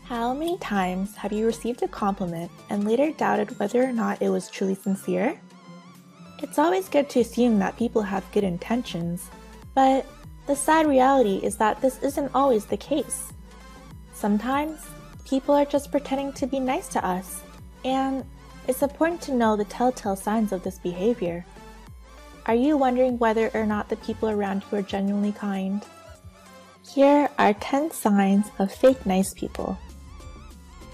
How many times have you received a compliment and later doubted whether or not it was truly sincere? It's always good to assume that people have good intentions, but the sad reality is that this isn't always the case. Sometimes, people are just pretending to be nice to us, and it's important to know the telltale signs of this behavior. Are you wondering whether or not the people around you are genuinely kind? Here are 10 signs of fake nice people.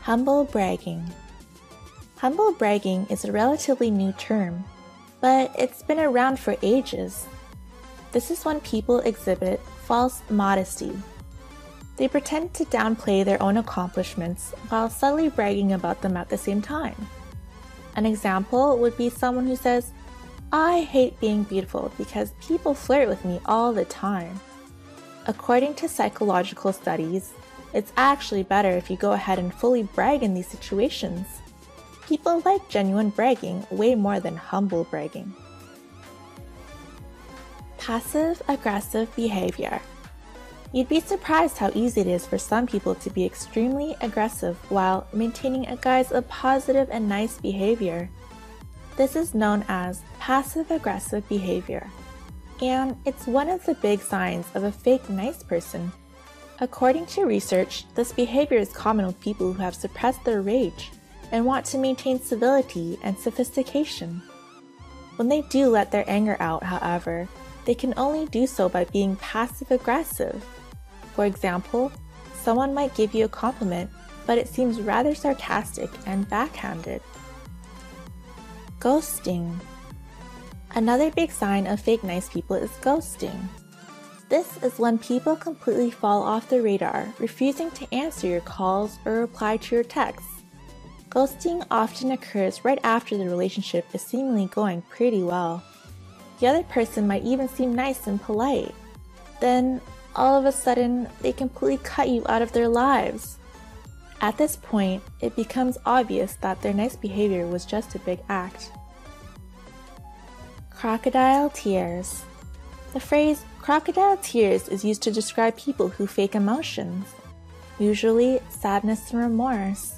Humble bragging. Humble bragging is a relatively new term, but it's been around for ages. This is when people exhibit false modesty. They pretend to downplay their own accomplishments while subtly bragging about them at the same time. An example would be someone who says, "I hate being beautiful because people flirt with me all the time." According to psychological studies, it's actually better if you go ahead and fully brag in these situations. People like genuine bragging way more than humble bragging. Passive-aggressive behavior. You'd be surprised how easy it is for some people to be extremely aggressive while maintaining a guise of positive and nice behavior. This is known as passive-aggressive behavior, and it's one of the big signs of a fake nice person. According to research, this behavior is common with people who have suppressed their rage and want to maintain civility and sophistication. When they do let their anger out, however, they can only do so by being passive-aggressive. For example, someone might give you a compliment, but it seems rather sarcastic and backhanded. Ghosting. Another big sign of fake nice people is ghosting. This is when people completely fall off the radar, refusing to answer your calls or reply to your texts. Ghosting often occurs right after the relationship is seemingly going pretty well. The other person might even seem nice and polite. Then, all of a sudden, they completely cut you out of their lives. At this point, it becomes obvious that their nice behavior was just a big act. Crocodile tears. The phrase crocodile tears is used to describe people who fake emotions, usually sadness and remorse.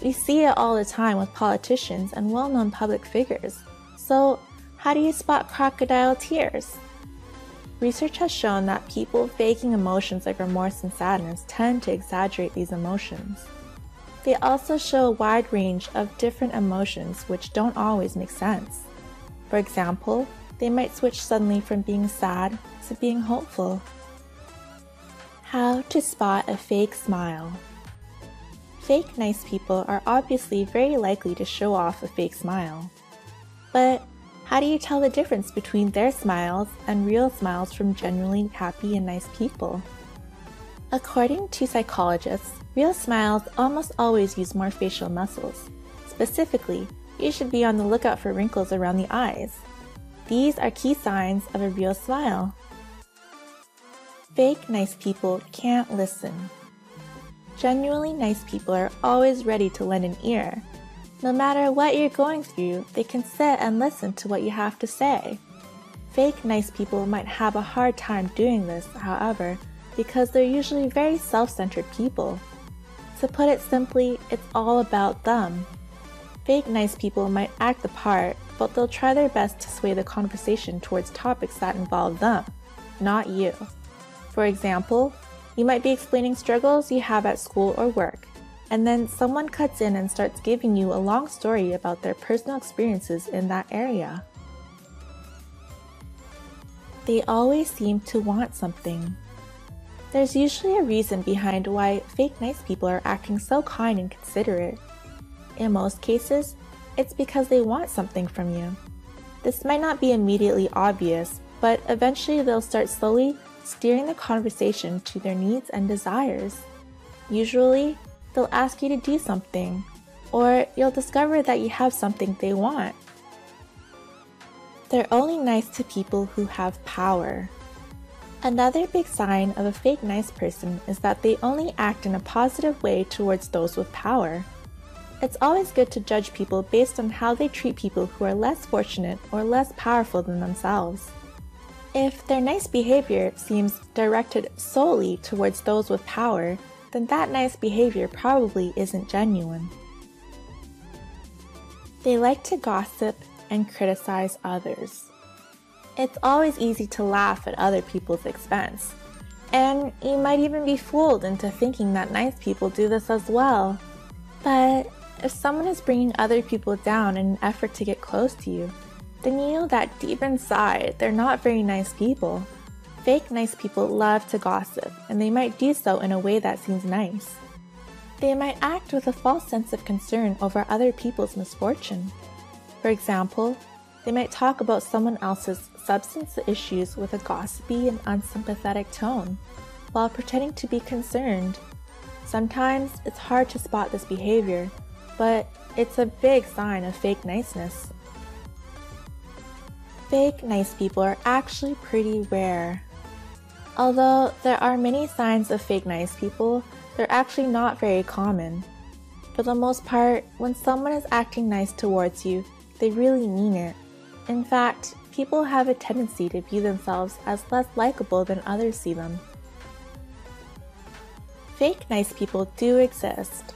We see it all the time with politicians and well-known public figures. So, how do you spot crocodile tears? Research has shown that people faking emotions like remorse and sadness tend to exaggerate these emotions. They also show a wide range of different emotions which don't always make sense. For example, they might switch suddenly from being sad to being hopeful. How to spot a fake smile. Fake nice people are obviously very likely to show off a fake smile. But how do you tell the difference between their smiles and real smiles from genuinely happy and nice people? According to psychologists, real smiles almost always use more facial muscles. Specifically, you should be on the lookout for wrinkles around the eyes. These are key signs of a real smile. Fake nice people can't listen. Genuinely nice people are always ready to lend an ear. No matter what you're going through, they can sit and listen to what you have to say. Fake nice people might have a hard time doing this, however, because they're usually very self-centered people. To put it simply, it's all about them. Fake nice people might act the part, but they'll try their best to sway the conversation towards topics that involve them, not you. For example, you might be explaining struggles you have at school or work, and then someone cuts in and starts giving you a long story about their personal experiences in that area. They always seem to want something. There's usually a reason behind why fake nice people are acting so kind and considerate. In most cases, it's because they want something from you. This might not be immediately obvious, but eventually they'll start slowly steering the conversation to their needs and desires. Usually, they'll ask you to do something, or you'll discover that you have something they want. They're only nice to people who have power. Another big sign of a fake nice person is that they only act in a positive way towards those with power. It's always good to judge people based on how they treat people who are less fortunate or less powerful than themselves. If their nice behavior seems directed solely towards those with power, then that nice behavior probably isn't genuine. They like to gossip and criticize others. It's always easy to laugh at other people's expense, and you might even be fooled into thinking that nice people do this as well. But if someone is bringing other people down in an effort to get close to you, then you know that deep inside they're not very nice people. Fake nice people love to gossip, and they might do so in a way that seems nice. They might act with a false sense of concern over other people's misfortune. For example, they might talk about someone else's substance issues with a gossipy and unsympathetic tone, while pretending to be concerned. Sometimes it's hard to spot this behavior, but it's a big sign of fake niceness. Fake nice people are actually pretty rare. Although there are many signs of fake nice people, they're actually not very common. For the most part, when someone is acting nice towards you, they really mean it. In fact, people have a tendency to view themselves as less likable than others see them. Fake nice people do exist,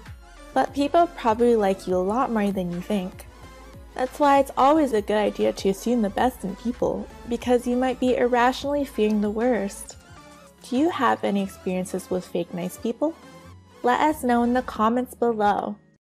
but people probably like you a lot more than you think. That's why it's always a good idea to assume the best in people, because you might be irrationally fearing the worst. Do you have any experiences with fake nice people? Let us know in the comments below.